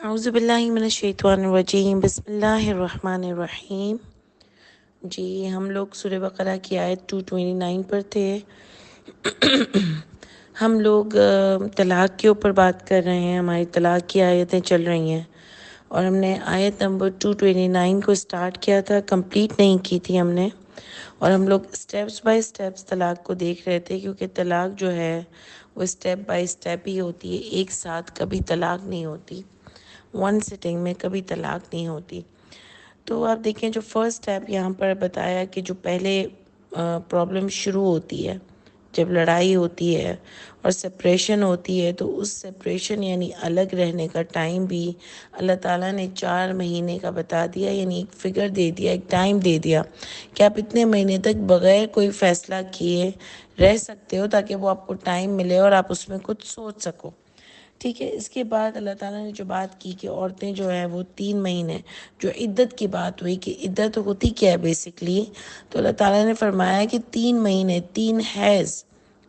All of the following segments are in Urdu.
اعوذ باللہ من الشیطان الرجیم بسم اللہ الرحمن الرحیم۔ جی ہم لوگ سورہ بقرہ کی آیت 229 پر تھے۔ ہم لوگ طلاق کے اوپر بات کر رہے ہیں، ہماری طلاق کی آیتیں چل رہی ہیں اور ہم نے آیت نمبر 229 کو سٹارٹ کیا تھا، کمپلیٹ نہیں کی تھی ہم نے، اور ہم لوگ سٹیپس بائی سٹیپس طلاق کو دیکھ رہے تھے، کیونکہ طلاق جو ہے وہ سٹیپ بائی سٹیپ ہی ہوتی ہے، ایک ساتھ کبھی طلاق نہیں ہوتی، ون سٹنگ میں کبھی طلاق نہیں ہوتی۔ تو آپ دیکھیں جو فرسٹ سٹیپ یہاں پر بتایا کہ جو پہلے پرابلم شروع ہوتی ہے، جب لڑائی ہوتی ہے اور سپریشن ہوتی ہے، تو اس سپریشن یعنی الگ رہنے کا ٹائم بھی اللہ تعالیٰ نے 4 مہینے کا بتا دیا، یعنی ایک فگر دے دیا، ایک ٹائم دے دیا کہ آپ اتنے مہینے تک بغیر کوئی فیصلہ کیے رہ سکتے ہو، تاکہ وہ آپ کو ٹائم ملے اور آپ اس میں کچھ سوچ سکو۔ ٹھیک ہے، اس کے بعد اللہ تعالیٰ نے جو بات کی کہ عورتیں جو ہیں وہ 3 مہینے جو عدت کی بات ہوئی کہ عدت ہوتی کیا ہے بیسکلی، تو اللہ تعالیٰ نے فرمایا کہ 3 مہینے 3 حیض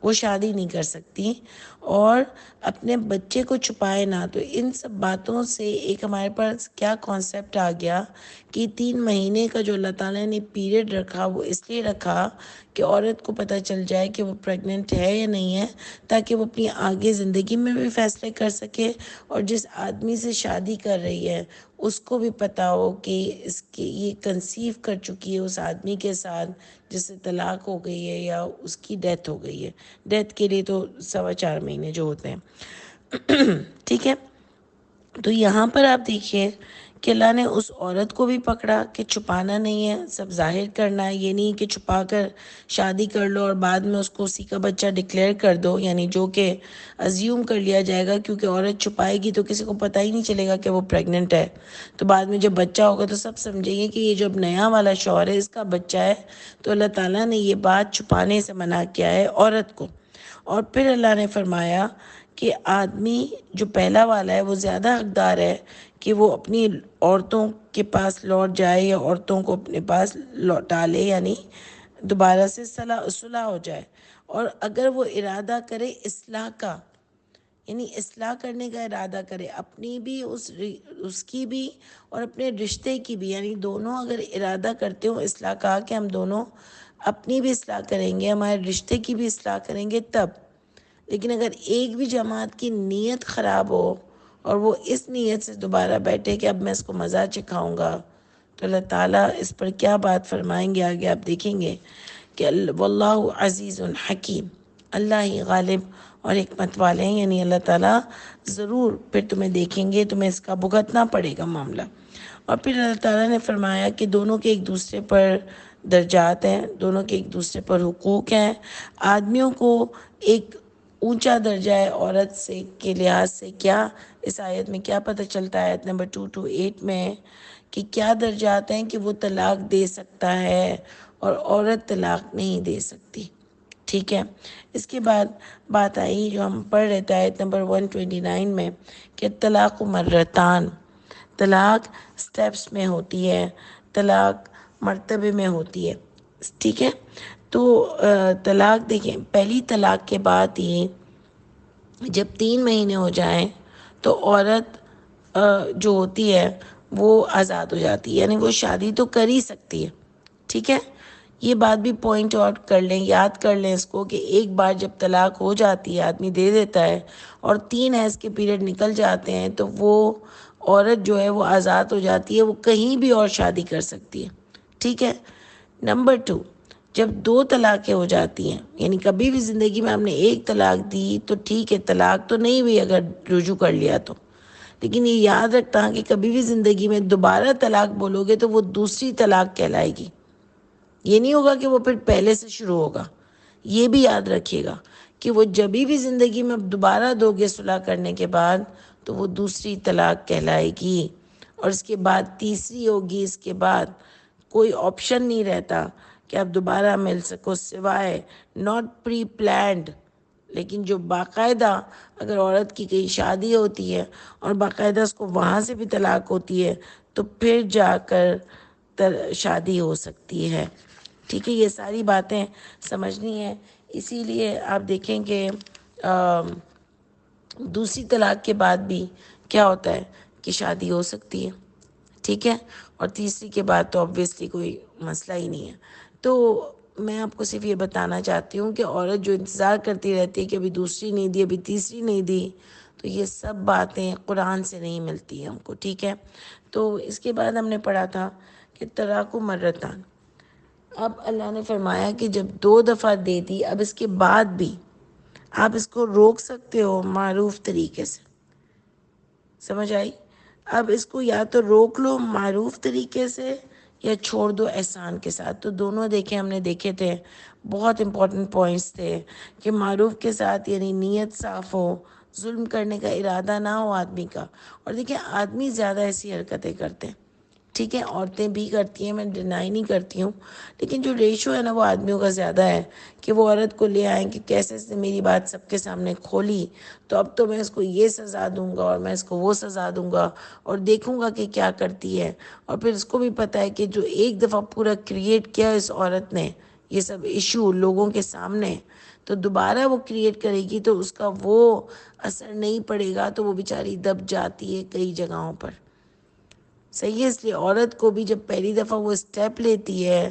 وہ شادی نہیں کر سکتی اور اپنے بچے کو چھپائے نہ۔ تو ان سب باتوں سے ایک ہمارے پاس کیا کانسیپٹ آ گیا کہ 3 مہینے کا جو اللہ تعالیٰ نے پیریڈ رکھا وہ اس لیے رکھا کہ عورت کو پتہ چل جائے کہ وہ پریگننٹ ہے یا نہیں ہے، تاکہ وہ اپنی آگے زندگی میں بھی فیصلے کر سکے، اور جس آدمی سے شادی کر رہی ہے اس کو بھی پتہ ہو کہ اس کی یہ کنسیو کر چکی ہے اس آدمی کے ساتھ جس سے طلاق ہو گئی ہے یا اس کی ڈیتھ ہو گئی ہے۔ ڈیتھ کے لیے تو 4.25 مہینے جو ہوتے ہیں۔ ٹھیک ہے، تو یہاں پر آپ دیکھیے کہ اللہ نے اس عورت کو بھی پکڑا کہ چھپانا نہیں ہے، سب ظاہر کرنا ہے، یہ نہیں کہ چھپا کر شادی کر لو اور بعد میں اس کو اسی کا بچہ ڈکلیئر کر دو، یعنی جو کہ ازیوم کر لیا جائے گا، کیونکہ عورت چھپائے گی تو کسی کو پتہ ہی نہیں چلے گا کہ وہ پریگننٹ ہے، تو بعد میں جب بچہ ہوگا تو سب سمجھیں گے کہ یہ جو اب نیا والا شوہر ہے اس کا بچہ ہے۔ تو اللہ تعالیٰ نے یہ بات چھپانے سے منع کیا ہے عورت کو۔ اور پھر اللہ نے فرمایا کہ آدمی جو پہلا والا ہے وہ زیادہ حقدار ہے کہ وہ اپنی عورتوں کے پاس لوٹ جائے یا عورتوں کو اپنے پاس لوٹا لے، یعنی دوبارہ سے صلح ہو جائے، اور اگر وہ ارادہ کرے اصلاح کا، یعنی اصلاح کرنے کا ارادہ کرے، اپنی بھی اس کی بھی اور اپنے رشتے کی بھی، یعنی دونوں اگر ارادہ کرتے ہوں اصلاح کا کہ ہم دونوں اپنی بھی اصلاح کریں گے، ہمارے رشتے کی بھی اصلاح کریں گے تب۔ لیکن اگر ایک بھی جماعت کی نیت خراب ہو اور وہ اس نیت سے دوبارہ بیٹھے کہ اب میں اس کو مزہ چکھاؤں گا، تو اللہ تعالیٰ اس پر کیا بات فرمائیں گے آگے آپ دیکھیں گے کہ واللہ عزیز حکیم، اللہ ہی غالب اور حکمت والے ہیں، یعنی اللہ تعالیٰ ضرور پھر تمہیں دیکھیں گے، تمہیں اس کا بھگتنا پڑے گا معاملہ۔ اور پھر اللہ تعالیٰ نے فرمایا کہ دونوں کے ایک دوسرے پر درجات ہیں، دونوں کے ایک دوسرے پر حقوق ہیں۔ آدمیوں کو ایک اونچا درجہ ہے عورت سے کے لحاظ سے، کیا اس آیت میں کیا پتہ چلتا ہے آیت نمبر 228 میں کہ کیا درجات ہیں کہ وہ طلاق دے سکتا ہے اور عورت طلاق نہیں دے سکتی۔ ٹھیک ہے، اس کے بعد بات آئی جو ہم پڑھ رہے تھے آیت نمبر 129 میں کہ طلاق مرتان، طلاق سٹیپس میں ہوتی ہے، طلاق مرتبے میں ہوتی ہے۔ ٹھیک ہے، تو طلاق دیکھیں، پہلی طلاق کے بعد ہی جب 3 مہینے ہو جائیں تو عورت جو ہوتی ہے وہ آزاد ہو جاتی ہے، یعنی وہ شادی تو کر ہی سکتی ہے۔ ٹھیک ہے، یہ بات بھی پوائنٹ آؤٹ کر لیں، یاد کر لیں اس کو کہ ایک بار جب طلاق ہو جاتی ہے، آدمی دے دیتا ہے اور 3 حیض کے پیریڈ نکل جاتے ہیں تو وہ عورت جو ہے وہ آزاد ہو جاتی ہے، وہ کہیں بھی اور شادی کر سکتی ہے۔ ٹھیک ہے، نمبر 2، جب 2 طلاقیں ہو جاتی ہیں، یعنی کبھی بھی زندگی میں ہم نے ایک طلاق دی تو ٹھیک ہے، طلاق تو نہیں ہوئی اگر رجوع کر لیا تو، لیکن یہ یاد رکھتا کہ کبھی بھی زندگی میں دوبارہ طلاق بولو گے تو وہ دوسری طلاق کہلائے گی، یہ نہیں ہوگا کہ وہ پھر پہلے سے شروع ہوگا۔ یہ بھی یاد رکھیے گا کہ وہ جبھی بھی زندگی میں دوبارہ دو گے صلح کرنے کے بعد تو وہ دوسری طلاق کہلائے گی، اور اس کے بعد تیسری ہوگی۔ اس کے بعد کوئی آپشن نہیں رہتا کہ آپ دوبارہ مل سکو سوائے ناٹ پری پلانڈ، لیکن جو باقاعدہ اگر عورت کی کہیں شادی ہوتی ہے اور باقاعدہ اس کو وہاں سے بھی طلاق ہوتی ہے تو پھر جا کر شادی ہو سکتی ہے۔ ٹھیک ہے، یہ ساری باتیں سمجھنی ہے۔ اسی لیے آپ دیکھیں کہ دوسری طلاق کے بعد بھی کیا ہوتا ہے کہ شادی ہو سکتی ہے، ٹھیک ہے، اور تیسری کے بعد تو آبویسلی کوئی مسئلہ ہی نہیں ہے۔ تو میں آپ کو صرف یہ بتانا چاہتی ہوں کہ عورت جو انتظار کرتی رہتی ہے کہ ابھی دوسری نہیں دی، ابھی تیسری نہیں دی، تو یہ سب باتیں قرآن سے نہیں ملتی ہیں ہم کو، ٹھیک ہے۔ تو اس کے بعد ہم نے پڑھا تھا کہ طلاق مرتان، اب اللہ نے فرمایا کہ جب 2 دفعہ دے دی، اب اس کے بعد بھی آپ اس کو روک سکتے ہو معروف طریقے سے، سمجھ آئی؟ اب اس کو یا تو روک لو معروف طریقے سے یا چھوڑ دو احسان کے ساتھ۔ تو دونوں دیکھیں ہم نے دیکھے تھے، بہت امپورٹنٹ پوائنٹس تھے کہ معروف کے ساتھ یعنی نیت صاف ہو، ظلم کرنے کا ارادہ نہ ہو آدمی کا۔ اور دیکھیں آدمی زیادہ ایسی حرکتیں کرتے ہیں، ٹھیک ہے، عورتیں بھی کرتی ہیں، میں ڈینائی نہیں کرتی ہوں، لیکن جو ریشو ہے نا وہ آدمیوں کا زیادہ ہے کہ وہ عورت کو لے آئیں کہ کیسے اس نے میری بات سب کے سامنے کھولی، تو اب تو میں اس کو یہ سزا دوں گا اور میں اس کو وہ سزا دوں گا اور دیکھوں گا کہ کیا کرتی ہے۔ اور پھر اس کو بھی پتہ ہے کہ جو ایک دفعہ پورا کریٹ کیا اس عورت نے یہ سب ایشو لوگوں کے سامنے، تو دوبارہ وہ کریٹ کرے گی تو اس کا وہ اثر نہیں پڑے گا، تو وہ بیچاری دب جاتی ہے کئی جگہوں پر، صحیح ہے۔ اس لیے عورت کو بھی جب پہلی دفعہ وہ اسٹیپ لیتی ہے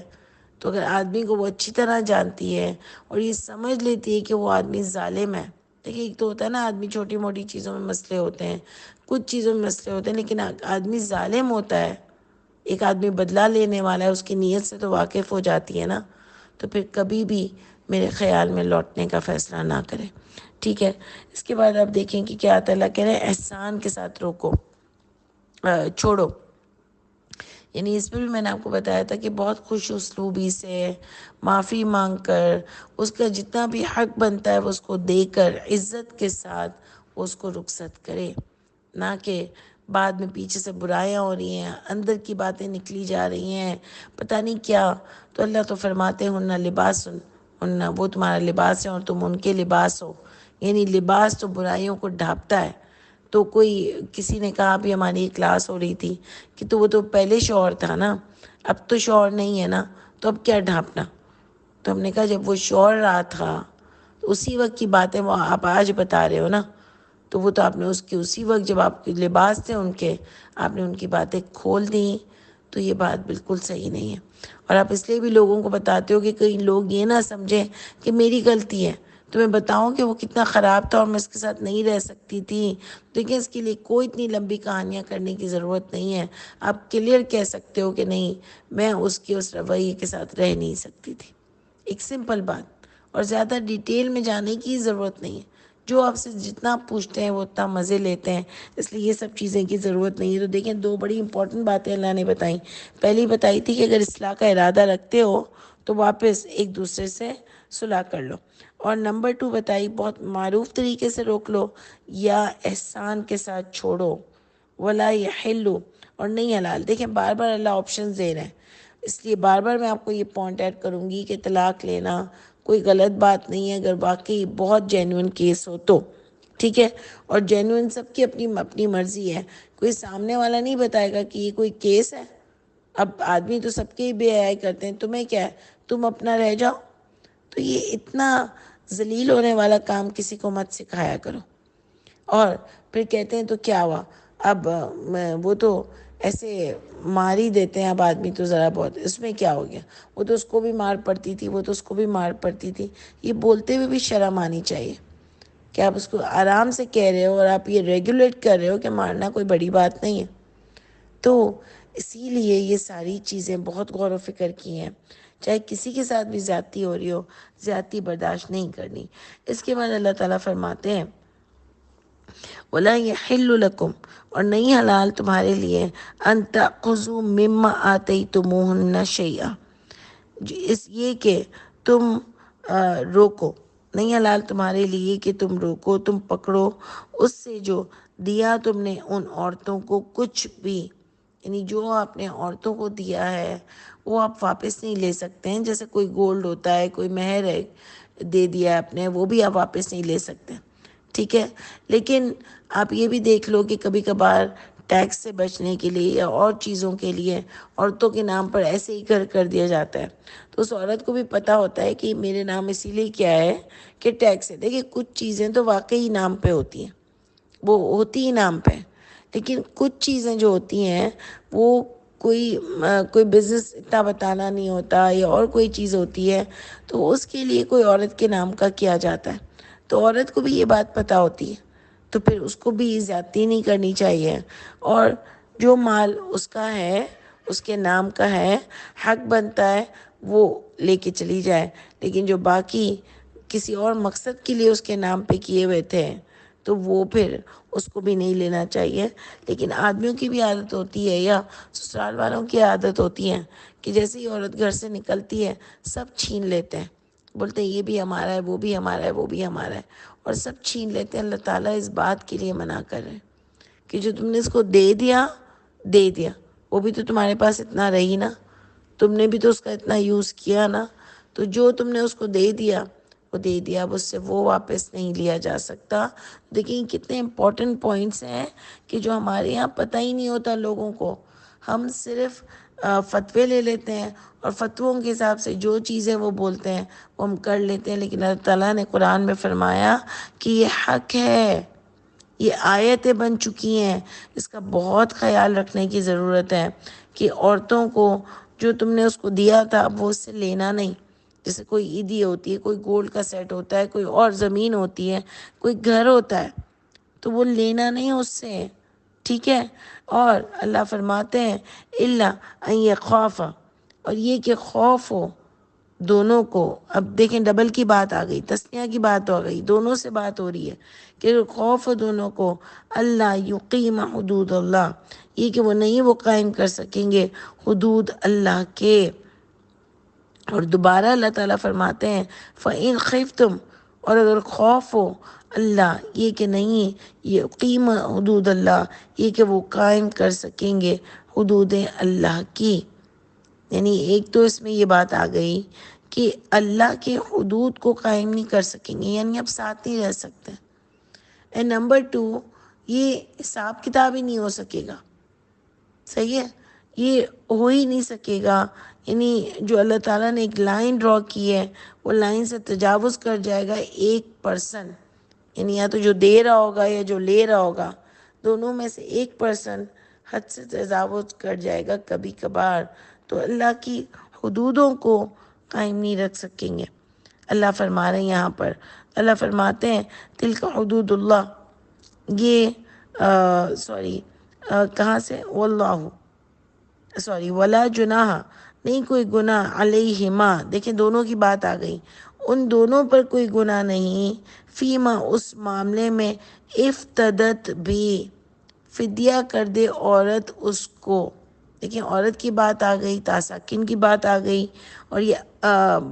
تو اگر آدمی کو وہ اچھی طرح جانتی ہے اور یہ سمجھ لیتی ہے کہ وہ آدمی ظالم ہے، دیکھیں ایک تو ہوتا ہے نا آدمی چھوٹی موٹی چیزوں میں مسئلے ہوتے ہیں، کچھ چیزوں میں مسئلے ہوتے ہیں، لیکن آدمی ظالم ہوتا ہے، ایک آدمی بدلہ لینے والا ہے، اس کی نیت سے تو واقف ہو جاتی ہے نا، تو پھر کبھی بھی میرے خیال میں لوٹنے کا فیصلہ نہ کرے، ٹھیک ہے۔ اس کے بعد آپ دیکھیں کہ کیا اللہ کہہ رہے ہیں، احسان کے ساتھ روکو، چھوڑو، یعنی اس میں بھی میں نے آپ کو بتایا تھا کہ بہت خوش اسلوبی سے معافی مانگ کر اس کا جتنا بھی حق بنتا ہے وہ اس کو دے کر عزت کے ساتھ وہ اس کو رخصت کرے، نہ کہ بعد میں پیچھے سے برائیاں ہو رہی ہیں، اندر کی باتیں نکلی جا رہی ہیں، پتہ نہیں کیا۔ تو اللہ تو فرماتے ہیں ہن لباس، ہن وہ تمہارا لباس ہے اور تم ان کے لباس ہو، یعنی لباس تو برائیوں کو ڈھانپتا ہے۔ تو کوئی کسی نے کہا بھی ہماری کلاس ہو رہی تھی کہ تو وہ تو پہلے شوہر تھا نا، اب تو شوہر نہیں ہے نا، تو اب کیا ڈھانپنا؟ تو ہم نے کہا جب وہ شوہر رہا تھا تو اسی وقت کی باتیں وہ آپ آج بتا رہے ہو نا، تو وہ تو آپ نے اس کی اسی وقت جب آپ کے لباس تھے ان کے، آپ نے ان کی باتیں کھول دیں، تو یہ بات بالکل صحیح نہیں ہے۔ اور آپ اس لیے بھی لوگوں کو بتاتے ہو کہ کئی لوگ یہ نہ سمجھیں کہ میری غلطی ہے، تو میں بتاؤں کہ وہ کتنا خراب تھا اور میں اس کے ساتھ نہیں رہ سکتی تھی۔ دیکھیں اس کے لیے کوئی اتنی لمبی کہانیاں کرنے کی ضرورت نہیں ہے، آپ کلیئر کہہ سکتے ہو کہ نہیں میں اس کے اس رویے کے ساتھ رہ نہیں سکتی تھی، ایک سمپل بات، اور زیادہ ڈیٹیل میں جانے کی ضرورت نہیں ہے۔ جو آپ سے جتنا پوچھتے ہیں وہ اتنا مزے لیتے ہیں، اس لیے یہ سب چیزیں کی ضرورت نہیں ہے۔ تو دیکھیں 2 بڑی امپورٹنٹ باتیں اللہ نے بتائیں، پہلی بتائی تھی کہ اگر اصلاح کا ارادہ رکھتے ہو تو واپس ایک دوسرے سے صلح کر لو، اور نمبر 2 بتائی بہت معروف طریقے سے روک لو یا احسان کے ساتھ چھوڑو، ولا یحل، اور نہیں حلال۔ دیکھیں بار بار اللہ آپشنز دے رہے ہیں، اس لیے بار بار میں آپ کو یہ پوائنٹ ایڈ کروں گی کہ طلاق لینا کوئی غلط بات نہیں ہے اگر واقعی بہت جینوئن کیس ہو تو، ٹھیک ہے۔ اور جینوئن سب کی اپنی اپنی مرضی ہے، کوئی سامنے والا نہیں بتائے گا کہ یہ کوئی کیس ہے۔ اب آدمی تو سب کے ہی بے حیائی کرتے ہیں، تمہیں کیا ہے، تم اپنا رہ جاؤ۔ تو یہ اتنا ذلیل ہونے والا کام کسی کو مت سکھایا کرو۔ اور پھر کہتے ہیں تو کیا ہوا، اب وہ تو ایسے مار ہی دیتے ہیں، اب آدمی تو ذرا بہت اس میں کیا ہو گیا، وہ تو اس کو بھی مار پڑتی تھی، وہ تو اس کو بھی مار پڑتی تھی۔ یہ بولتے ہوئے بھی شرم آنی چاہیے کہ آپ اس کو آرام سے کہہ رہے ہو اور آپ یہ ریگولیٹ کر رہے ہو کہ مارنا کوئی بڑی بات نہیں ہے۔ تو اسی لیے یہ ساری چیزیں بہت غور و فکر کی ہیں، چاہے کسی کے ساتھ بھی زیادتی ہو رہی ہو، زیادتی برداشت نہیں کرنی۔ اس کے بعد اللہ تعالیٰ فرماتے ہیں وَلَا يَحِلُّ لَكُمْ، اور نہیں حلال تمہارے لیے أَن تَأْخُذُوا مِمَّا آتَيْتُمُوهُنَّ شَيْئًا، اس یہ کہ تم روکو، نہیں حلال تمہارے لیے کہ تم روکو، تم پکڑو اس سے جو دیا تم نے ان عورتوں کو کچھ بھی، یعنی جو آپ نے عورتوں کو دیا ہے وہ آپ واپس نہیں لے سکتے ہیں، جیسے کوئی گولڈ ہوتا ہے، کوئی مہر ہے دے دیا ہے آپ نے، وہ بھی آپ واپس نہیں لے سکتے، ٹھیک ہے۔ لیکن آپ یہ بھی دیکھ لو کہ کبھی کبھار ٹیکس سے بچنے کے لیے یا اور چیزوں کے لیے عورتوں کے نام پر ایسے ہی کر دیا جاتا ہے، تو اس عورت کو بھی پتہ ہوتا ہے کہ میرے نام اسی لیے کیا ہے کہ ٹیکس ہے۔ دیکھیے کچھ چیزیں تو واقعی نام پہ ہوتی ہیں، وہ ہوتی ہی نام پہ، لیکن کچھ چیزیں جو ہوتی ہیں وہ کوئی بزنس اتنا بتانا نہیں ہوتا یا اور کوئی چیز ہوتی ہے تو اس کے لیے کوئی عورت کے نام کا کیا جاتا ہے، تو عورت کو بھی یہ بات پتہ ہوتی ہے، تو پھر اس کو بھی زیادتی نہیں کرنی چاہیے، اور جو مال اس کا ہے، اس کے نام کا ہے، حق بنتا ہے وہ لے کے چلی جائے، لیکن جو باقی کسی اور مقصد کے لیے اس کے نام پہ کیے ہوئے تھے تو وہ پھر اس کو بھی نہیں لینا چاہیے۔ لیکن آدمیوں کی بھی عادت ہوتی ہے یا سسرال والوں کی عادت ہوتی ہے کہ جیسے ہی عورت گھر سے نکلتی ہے سب چھین لیتے ہیں، بولتے ہیں یہ بھی ہمارا ہے، وہ بھی ہمارا ہے، وہ بھی ہمارا ہے، اور سب چھین لیتے ہیں۔ اللہ تعالیٰ اس بات کے لیے منع کر رہے ہیں کہ جو تم نے اس کو دے دیا، دے دیا، وہ بھی تو تمہارے پاس اتنا رہی نا، تم نے بھی تو اس کا اتنا یوز کیا نا، تو جو تم نے اس کو دے دیا وہ دے دیا، اب اس سے وہ واپس نہیں لیا جا سکتا۔ دیکھیں کتنے امپورٹنٹ پوائنٹس ہیں کہ جو ہمارے یہاں پتہ ہی نہیں ہوتا لوگوں کو، ہم صرف فتوے لے لیتے ہیں اور فتووں کے حساب سے جو چیزیں وہ بولتے ہیں وہ ہم کر لیتے ہیں، لیکن اللہ تعالیٰ نے قرآن میں فرمایا کہ یہ حق ہے، یہ آیتیں بن چکی ہیں، اس کا بہت خیال رکھنے کی ضرورت ہے کہ عورتوں کو جو تم نے اس کو دیا تھا اب وہ اس سے لینا نہیں۔ جیسے کوئی عیدی ہوتی ہے، کوئی گولڈ کا سیٹ ہوتا ہے، کوئی اور زمین ہوتی ہے، کوئی گھر ہوتا ہے، تو وہ لینا نہیں اس سے، ٹھیک ہے۔ اور اللہ فرماتے ہیں اللہ ان یخاف، اور یہ کہ خوف ہو دونوں کو، اب دیکھیں ڈبل کی بات آ گئی، تسنیہ کی بات ہو گئی، دونوں سے بات ہو رہی ہے کہ خوف ہو دونوں کو، اللہ یقیم حدود اللہ، یہ کہ وہ نہیں وہ قائم کر سکیں گے حدود اللہ کے۔ اور دوبارہ اللہ تعالیٰ فرماتے ہیں فَإِنْ خِفْتُمْ، اور اگر خوف ہو اللہ یہ کہ نہیں یقیم حدود اللہ، یہ کہ وہ قائم کر سکیں گے حدود اللہ کی، یعنی ایک تو اس میں یہ بات آ گئی کہ اللہ کے حدود کو قائم نہیں کر سکیں گے، یعنی اب ساتھ نہیں رہ سکتے، اینڈ نمبر 2 یہ حساب کتاب ہی نہیں ہو سکے گا، صحیح ہے، یہ ہو ہی نہیں سکے گا، یعنی جو اللہ تعالیٰ نے ایک لائن ڈرا کی ہے وہ لائن سے تجاوز کر جائے گا ایک پرسن، یعنی یا تو جو دے رہا ہوگا یا جو لے رہا ہوگا، دونوں میں سے ایک پرسن حد سے تجاوز کر جائے گا کبھی کبھار، تو اللہ کی حدودوں کو قائم نہیں رکھ سکیں گے۔ اللہ فرما رہے ہیں یہاں پر، اللہ فرماتے ہیں تلک حدود اللہ، یہ کہاں سے، واللہ ولا جناح، نہیں کوئی گناہ علیہما، دیکھیں دونوں کی بات آ گئی، ان دونوں پر کوئی گناہ نہیں، فیما اس معاملے میں افتدت بھی فدیہ کر دے عورت اس کو، دیکھیں عورت کی بات آ گئی، تاساکن کی بات آ گئی، اور یہ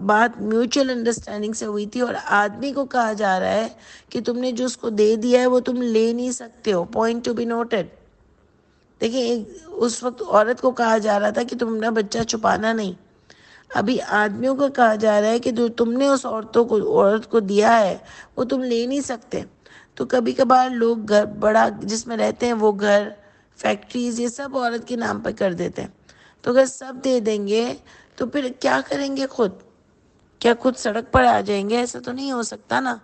بات میوچل انڈرسٹینڈنگ سے ہوئی تھی، اور آدمی کو کہا جا رہا ہے کہ تم نے جو اس کو دے دیا ہے وہ تم لے نہیں سکتے ہو، پوائنٹ ٹو بی نوٹڈ۔ دیکھیں اس وقت عورت کو کہا جا رہا تھا کہ تم اپنا بچہ چھپانا نہیں، ابھی آدمیوں کو کہا جا رہا ہے کہ جو تم نے اس عورت کو دیا ہے وہ تم لے نہیں سکتے۔ تو کبھی کبھار لوگ گھر بڑا جس میں رہتے ہیں وہ گھر، فیکٹریز، یہ سب عورت کے نام پہ کر دیتے ہیں، تو اگر سب دے دیں گے تو پھر کیا کریں گے خود؟ کیا خود سڑک پر آ جائیں گے؟ ایسا تو نہیں ہو سکتا نا۔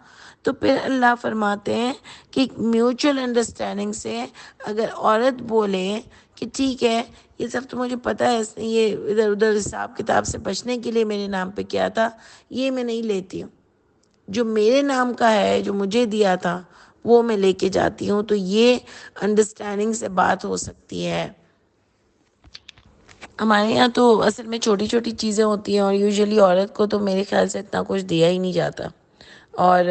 تو پھر اللہ فرماتے ہیں کہ میوچل انڈرسٹینڈنگ سے اگر عورت بولے کہ ٹھیک ہے یہ سب تو مجھے پتہ ہے، اس نے یہ ادھر ادھر حساب کتاب سے بچنے کے لیے میرے نام پہ کیا تھا، یہ میں نہیں لیتی ہوں، جو میرے نام کا ہے جو مجھے دیا تھا وہ میں لے کے جاتی ہوں، تو یہ انڈرسٹینڈنگ سے بات ہو سکتی ہے۔ ہمارے یہاں تو اصل میں چھوٹی چھوٹی چیزیں ہوتی ہیں، اور یوزلی عورت کو تو میرے خیال سے اتنا کچھ دیا ہی نہیں جاتا، اور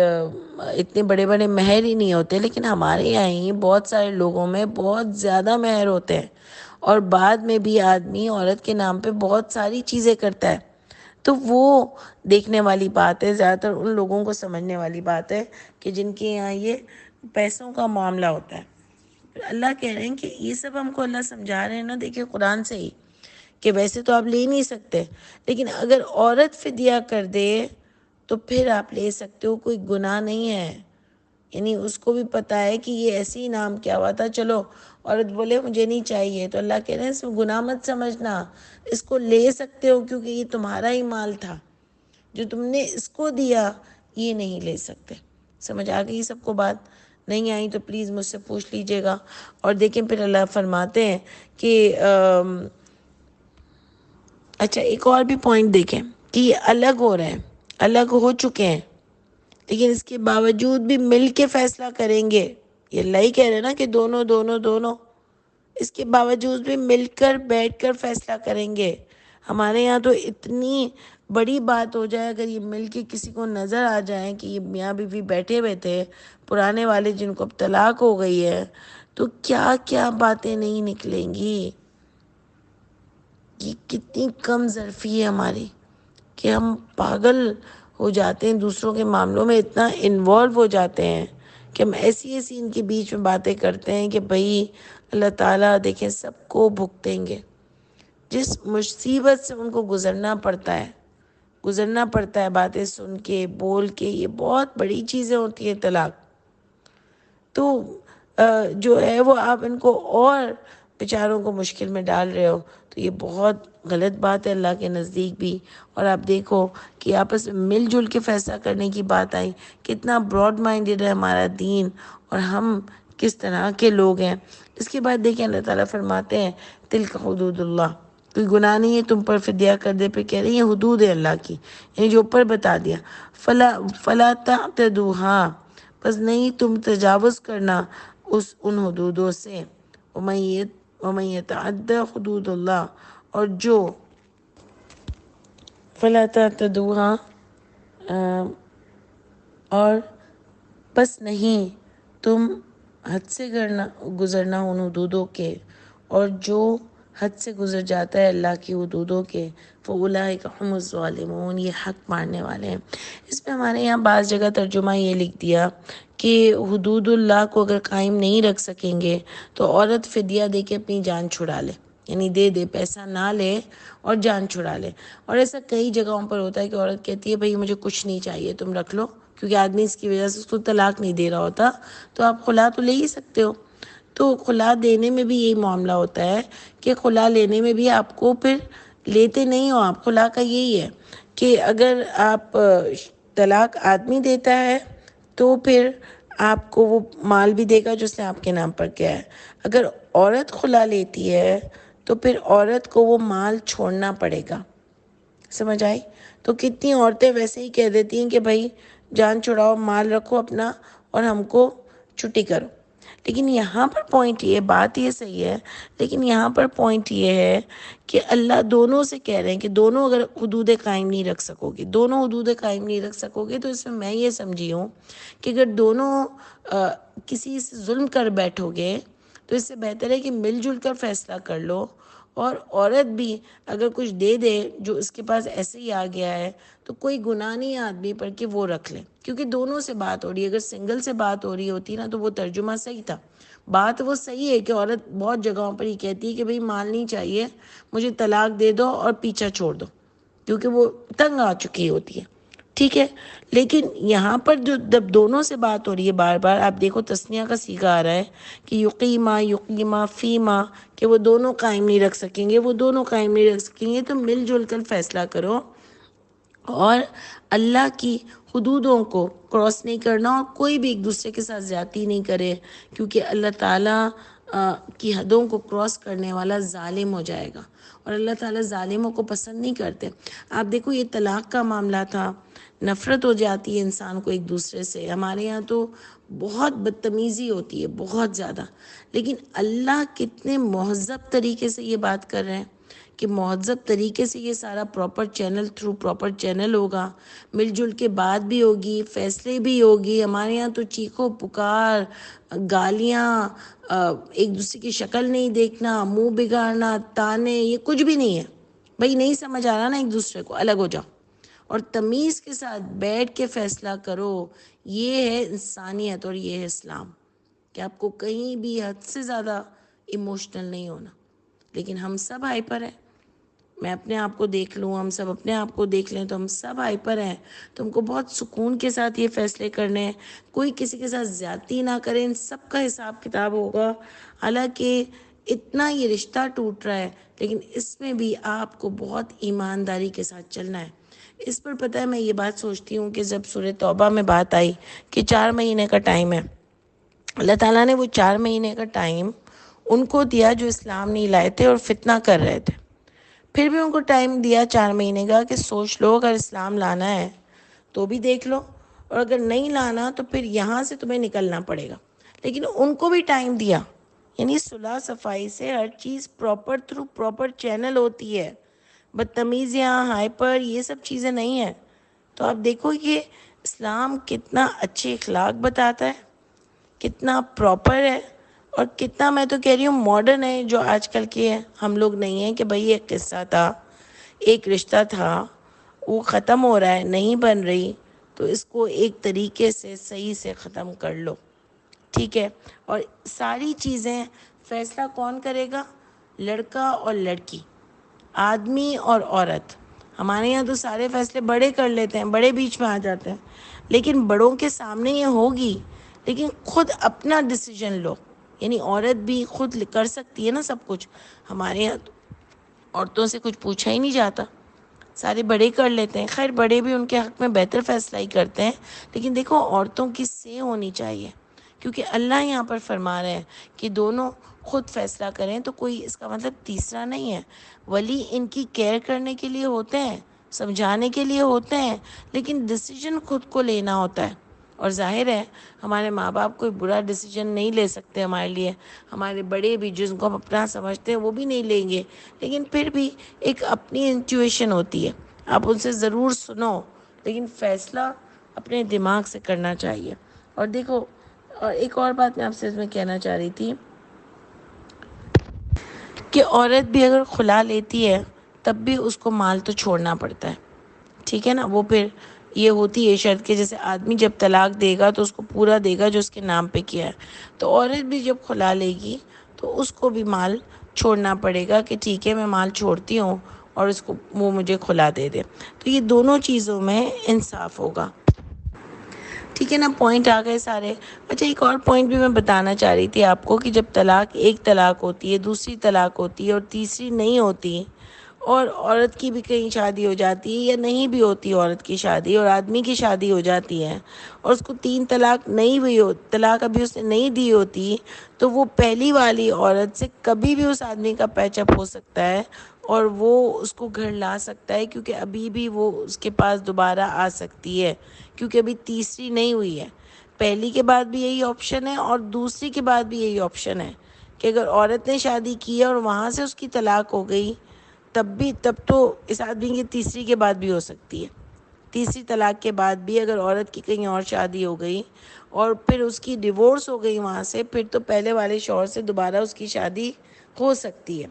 اتنے بڑے بڑے مہر ہی نہیں ہوتے، لیکن ہمارے یہاں ہی بہت سارے لوگوں میں بہت زیادہ مہر ہوتے ہیں، اور بعد میں بھی آدمی عورت کے نام پہ بہت ساری چیزیں کرتا ہے، تو وہ دیکھنے والی بات ہے، زیادہ تر ان لوگوں کو سمجھنے والی بات ہے کہ جن کے یہاں یہ پیسوں کا معاملہ ہوتا ہے۔ اللہ کہہ رہے ہیں کہ یہ سب ہم کو اللہ سمجھا رہے ہیں نا، دیکھیں قرآن سے ہی، کہ ویسے تو آپ لے نہیں سکتے، لیکن اگر عورت فدیہ کر دے تو پھر آپ لے سکتے ہو، کوئی گناہ نہیں ہے، یعنی اس کو بھی پتہ ہے کہ یہ ایسے ہی نام کیا ہوا تھا، چلو عورت بولے مجھے نہیں چاہیے، تو اللہ کہہ رہے ہیں اس میں گناہ مت سمجھنا، اس کو لے سکتے ہو کیونکہ یہ تمہارا ہی مال تھا، جو تم نے اس کو دیا یہ نہیں لے سکتے۔ سمجھ آ گئی سب کو بات؟ نہیں آئی تو پلیز مجھ سے پوچھ لیجیے گا۔ اور دیکھیں پھر اللہ فرماتے ہیں کہ اچھا ایک اور بھی پوائنٹ دیکھیں کہ یہ الگ ہو رہے ہیں، الگ ہو چکے ہیں، لیکن اس کے باوجود بھی مل کے فیصلہ کریں گے۔ یہ اللہ ہی کہہ رہے ہیں نا کہ دونوں دونوں دونوں، اس کے باوجود بھی مل کر بیٹھ کر فیصلہ کریں گے۔ ہمارے یہاں تو اتنی بڑی بات ہو جائے اگر یہ مل کے کسی کو نظر آ جائے کہ یہ میاں بیوی بیٹھے ہوئے تھے پرانے والے جن کو اب طلاق ہو گئی ہے، تو کیا کیا باتیں نہیں نکلیں گی۔ یہ کتنی کم ظرفی ہے ہماری کہ ہم پاگل ہو جاتے ہیں، دوسروں کے معاملوں میں اتنا انوالو ہو جاتے ہیں کہ ہم ایسی ایسی ان کے بیچ میں باتیں کرتے ہیں کہ بھائی اللہ تعالیٰ دیکھیں سب کو بھگتیں گے۔ جس مصیبت سے ان کو گزرنا پڑتا ہے باتیں سن کے بول کے، یہ بہت بڑی چیزیں ہوتی ہیں طلاق۔ تو جو ہے وہ آپ ان کو اور بیچاروں کو مشکل میں ڈال رہے ہو، تو یہ بہت غلط بات ہے اللہ کے نزدیک بھی۔ اور آپ دیکھو کہ آپس میں مل جل کے فیصلہ کرنے کی بات آئی، کتنا براڈ مائنڈڈ ہے ہمارا دین اور ہم کس طرح کے لوگ ہیں۔ اس کے بعد دیکھیں اللہ تعالیٰ فرماتے ہیں تلک حدود اللہ، کوئی گناہ نہیں ہے تم پر فدیہ کر دے، پہ کہہ رہے ہیں یہ حدود ہے اللہ کی، یعنی جو اوپر بتا دیا، فلا تعتدوها، بس نہیں تم تجاوز کرنا ان حدودوں سے۔ ومن یتعد حدود اللہ، اور جو فلا تعتدوها اور بس نہیں تم حد سے گزرنا ان حدودوں کے، اور جو حد سے گزر جاتا ہے اللہ کی حدودوں کے، فَأُولَٰئِكَ هُمُ الظَّالِمُونَ، یہ حق مارنے والے ہیں۔ اس میں ہمارے یہاں بعض جگہ ترجمہ یہ لکھ دیا کہ حدود اللہ کو اگر قائم نہیں رکھ سکیں گے تو عورت فدیہ دے کے اپنی جان چھڑا لے، یعنی دے پیسہ نہ لے اور جان چھڑا لے۔ اور ایسا کئی جگہوں پر ہوتا ہے کہ عورت کہتی ہے بھئی مجھے کچھ نہیں چاہیے تم رکھ لو، کیونکہ آدمی اس کی وجہ سے اس کو طلاق نہیں دے رہا ہوتا، تو آپ خلا تو لے ہی سکتے ہو۔ تو خلا دینے میں بھی یہی معاملہ ہوتا ہے کہ خلا لینے میں بھی آپ کو پھر لیتے نہیں ہو آپ، خلا کا یہی ہے کہ اگر آپ طلاق آدمی دیتا ہے تو پھر آپ کو وہ مال بھی دے گا جو اس نے آپ کے نام پر کیا ہے، اگر عورت خلا لیتی ہے تو پھر عورت کو وہ مال چھوڑنا پڑے گا۔ سمجھ آئی؟ تو کتنی عورتیں ویسے ہی کہہ دیتی ہیں کہ بھائی جان چھڑاؤ، مال رکھو اپنا اور ہم کو چھٹی کرو۔ لیکن یہاں پر پوائنٹ یہ، بات یہ صحیح ہے، لیکن یہاں پر پوائنٹ یہ ہے کہ اللہ دونوں سے کہہ رہے ہیں کہ دونوں اگر حدود قائم نہیں رکھ سکو گے، دونوں حدود قائم نہیں رکھ سکو گے، تو اس میں یہ سمجھی ہوں کہ اگر دونوں کسی سے ظلم کر بیٹھو گے تو اس سے بہتر ہے کہ مل جل کر فیصلہ کر لو، اور عورت بھی اگر کچھ دے دے جو اس کے پاس ایسے ہی آ گیا ہے تو کوئی گناہ نہیں ہے آدمی پر کہ وہ رکھ لے، کیونکہ دونوں سے بات ہو رہی ہے۔ اگر سنگل سے بات ہو رہی ہوتی نا تو وہ ترجمہ صحیح تھا، بات وہ صحیح ہے کہ عورت بہت جگہوں پر ہی کہتی ہے کہ بھئی مال نہیں چاہیے مجھے، طلاق دے دو اور پیچھا چھوڑ دو، کیونکہ وہ تنگ آ چکی ہوتی ہے، ٹھیک ہے۔ لیکن یہاں پر جو جب دونوں سے بات ہو رہی ہے بار بار، آپ دیکھو تسنیہ کا صیغہ آ رہا ہے کہ یقیمہ فیما، کہ وہ دونوں قائم نہیں رکھ سکیں گے، وہ دونوں قائم نہیں رکھ سکیں گے، تو مل جل کر فیصلہ کرو اور اللہ کی حدودوں کو کراس نہیں کرنا، اور کوئی بھی ایک دوسرے کے ساتھ زیادتی نہیں کرے، کیونکہ اللہ تعالیٰ کی حدوں کو کراس کرنے والا ظالم ہو جائے گا، اور اللہ تعالیٰ ظالموں کو پسند نہیں کرتے۔ آپ دیکھو یہ طلاق کا معاملہ تھا، نفرت ہو جاتی ہے انسان کو ایک دوسرے سے، ہمارے یہاں تو بہت بدتمیزی ہوتی ہے، بہت زیادہ، لیکن اللہ کتنے مہذب طریقے سے یہ بات کر رہے ہیں کہ مہذب طریقے سے یہ سارا پراپر چینل ہوگا، مل جل کے بات بھی ہوگی، فیصلے بھی ہوگی۔ ہمارے یہاں تو چیخو پکار، گالیاں، ایک دوسرے کی شکل نہیں دیکھنا، منہ بگاڑنا، تانے، یہ کچھ بھی نہیں ہے۔ بھائی نہیں سمجھ آ رہا نا ایک دوسرے کو، الگ ہو جاؤ اور تمیز کے ساتھ بیٹھ کے فیصلہ کرو۔ یہ ہے انسانیت اور یہ ہے اسلام، کہ آپ کو کہیں بھی حد سے زیادہ ایموشنل نہیں ہونا۔ لیکن ہم سب ہائپر ہیں، میں اپنے آپ کو دیکھ لوں، ہم سب اپنے آپ کو دیکھ لیں تو ہم سب ہائپر ہیں، تو ہم کو بہت سکون کے ساتھ یہ فیصلے کرنے ہیں، کوئی کسی کے ساتھ زیادتی نہ کرے، ان سب کا حساب کتاب ہوگا۔ حالانکہ اتنا یہ رشتہ ٹوٹ رہا ہے لیکن اس میں بھی آپ کو بہت ایمانداری کے ساتھ چلنا ہے۔ اس پر پتہ ہے میں یہ بات سوچتی ہوں کہ جب سورہ توبہ میں بات آئی کہ 4 مہینے کا ٹائم ہے، اللہ تعالیٰ نے وہ 4 مہینے کا ٹائم ان کو دیا جو اسلام نہیں لائے تھے اور فتنہ کر رہے تھے. پھر بھی ان کو ٹائم دیا 4 مہینے کا کہ سوچ لو، اگر اسلام لانا ہے تو بھی دیکھ لو، اور اگر نہیں لانا تو پھر یہاں سے تمہیں نکلنا پڑے گا. لیکن ان کو بھی ٹائم دیا. یعنی صلح صفائی سے ہر چیز پراپر تھرو پراپر چینل ہوتی ہے. بدتمیزیاں، ہائپر، یہ سب چیزیں نہیں ہیں. تو آپ دیکھو یہ اسلام کتنا اچھے اخلاق بتاتا ہے، کتنا پراپر ہے، اور کتنا، میں تو کہہ رہی ہوں، ماڈرن ہے، جو آج کل کے ہم لوگ نہیں ہیں کہ بھئی ایک قصہ تھا، ایک رشتہ تھا، وہ ختم ہو رہا ہے، نہیں بن رہی، تو اس کو ایک طریقے سے صحیح سے ختم کر لو. ٹھیک ہے. اور ساری چیزیں فیصلہ کون کرے گا؟ لڑکا اور لڑکی، آدمی اور عورت. ہمارے یہاں تو سارے فیصلے بڑے کر لیتے ہیں، بڑے بیچ میں آ جاتے ہیں، لیکن بڑوں کے سامنے یہ ہوگی، لیکن خود اپنا ڈیسیجن لو. یعنی عورت بھی خود کر سکتی ہے نا سب کچھ. ہمارے یہاں تو عورتوں سے کچھ پوچھا ہی نہیں جاتا، سارے بڑے کر لیتے ہیں. خیر بڑے بھی ان کے حق میں بہتر فیصلہ ہی کرتے ہیں، لیکن دیکھو عورتوں کی سے ہونی چاہیے، کیونکہ اللہ یہاں پر فرما رہے ہیں کہ دونوں خود فیصلہ کریں. تو کوئی اس کا مطلب تیسرا نہیں ہے. ولی ان کی کیئر کرنے کے لیے ہوتے ہیں، سمجھانے کے لیے ہوتے ہیں، لیکن ڈیسیجن خود کو لینا ہوتا ہے. اور ظاہر ہے ہمارے ماں باپ کوئی برا ڈیسیجن نہیں لے سکتے ہمارے لیے. ہمارے بڑے بھی جن کو ہم اپنا سمجھتے ہیں وہ بھی نہیں لیں گے، لیکن پھر بھی ایک اپنی انٹیویشن ہوتی ہے. آپ ان سے ضرور سنو، لیکن فیصلہ اپنے دماغ سے کرنا چاہیے. اور دیکھو، اور ایک اور بات میں آپ سے اس میں کہنا چاہ رہی تھی کہ عورت بھی اگر خلا لیتی ہے تب بھی اس کو مال تو چھوڑنا پڑتا ہے. ٹھیک ہے نا. وہ پھر یہ ہوتی ہے شرط کہ جیسے آدمی جب طلاق دے گا تو اس کو پورا دے گا جو اس کے نام پہ کیا ہے، تو عورت بھی جب خلا لے گی تو اس کو بھی مال چھوڑنا پڑے گا کہ ٹھیک ہے میں مال چھوڑتی ہوں اور اس کو وہ مجھے خلا دے دے. تو یہ دونوں چیزوں میں انصاف ہوگا. ٹھیک ہے نا. پوائنٹ آ گئے سارے. اچھا ایک اور پوائنٹ بھی میں بتانا چاہ رہی تھی آپ کو کہ جب طلاق، ایک طلاق ہوتی ہے، دوسری طلاق ہوتی ہے اور تیسری نہیں ہوتی، اور عورت کی بھی کہیں شادی ہو جاتی ہے یا نہیں بھی ہوتی عورت کی شادی، اور آدمی کی شادی ہو جاتی ہے اور اس کو 3 طلاق نہیں ہوئی ہو، طلاق ابھی اس نے نہیں دی ہوتی، تو وہ پہلی والی عورت سے کبھی بھی اس آدمی کا پیچ اپ ہو سکتا ہے اور وہ اس کو گھر لا سکتا ہے، کیونکہ ابھی بھی وہ اس کے پاس دوبارہ آ سکتی ہے، کیونکہ ابھی تیسری نہیں ہوئی ہے. پہلی کے بعد بھی یہی آپشن ہے اور دوسری کے بعد بھی یہی آپشن ہے کہ اگر عورت نے شادی کی ہے اور وہاں سے اس کی طلاق ہو گئی تب تو اس آدمی کی تیسری کے بعد بھی ہو سکتی ہے. تیسری طلاق کے بعد بھی اگر عورت کی کہیں اور شادی ہو گئی اور پھر اس کی ڈیورس ہو گئی وہاں سے، پھر تو پہلے والے شوہر سے دوبارہ اس کی شادی ہو سکتی ہے.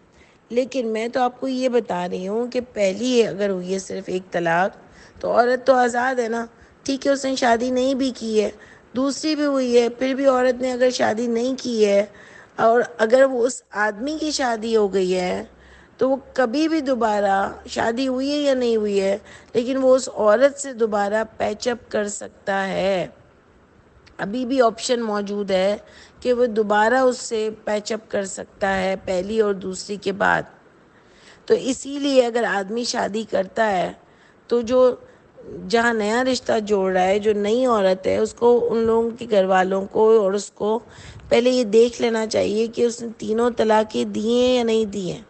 لیکن میں تو آپ کو یہ بتا رہی ہوں کہ پہلی اگر ہوئی ہے صرف ایک طلاق تو عورت تو آزاد ہے نا. ٹھیک ہے اس نے شادی نہیں بھی کی ہے، دوسری بھی ہوئی ہے، پھر بھی عورت نے اگر شادی نہیں کی ہے اور اگر وہ اس آدمی کی شادی ہو گئی ہے تو وہ کبھی بھی دوبارہ، شادی ہوئی ہے یا نہیں ہوئی ہے، لیکن وہ اس عورت سے دوبارہ پیچ اپ کر سکتا ہے. ابھی بھی آپشن موجود ہے کہ وہ دوبارہ اس سے پیچ اپ کر سکتا ہے پہلی اور دوسری کے بعد. تو اسی لیے اگر آدمی شادی کرتا ہے تو جو جہاں نیا رشتہ جوڑ رہا ہے، جو نئی عورت ہے، اس کو، ان لوگوں کے گھر والوں کو اور اس کو پہلے یہ دیکھ لینا چاہیے کہ اس نے تینوں طلاقیں دی ہیں یا نہیں دی ہیں،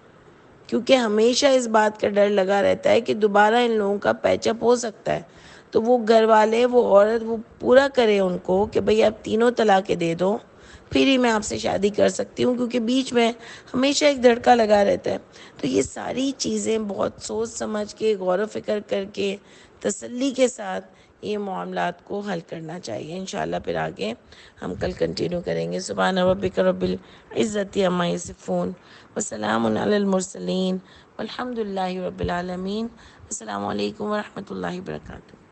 کیونکہ ہمیشہ اس بات کا ڈر لگا رہتا ہے کہ دوبارہ ان لوگوں کا پیچ اپ ہو سکتا ہے. تو وہ گھر والے، وہ عورت، وہ پورا کرے ان کو کہ بھئی آپ تینوں طلاقیں دے دو، پھر ہی میں آپ سے شادی کر سکتی ہوں، کیونکہ بیچ میں ہمیشہ ایک دھڑکا لگا رہتا ہے. تو یہ ساری چیزیں بہت سوچ سمجھ کے، غور و فکر کر کے، تسلی کے ساتھ یہ معاملات کو حل کرنا چاہیے. انشاءاللہ پھر آگے ہم کل کنٹینیو کریں گے. سبحان ربک رب العزت عما یصفون وسلام علی المرسلین والحمد للہ رب العالمین. السلام علیکم ورحمۃ اللہ وبرکاتہ.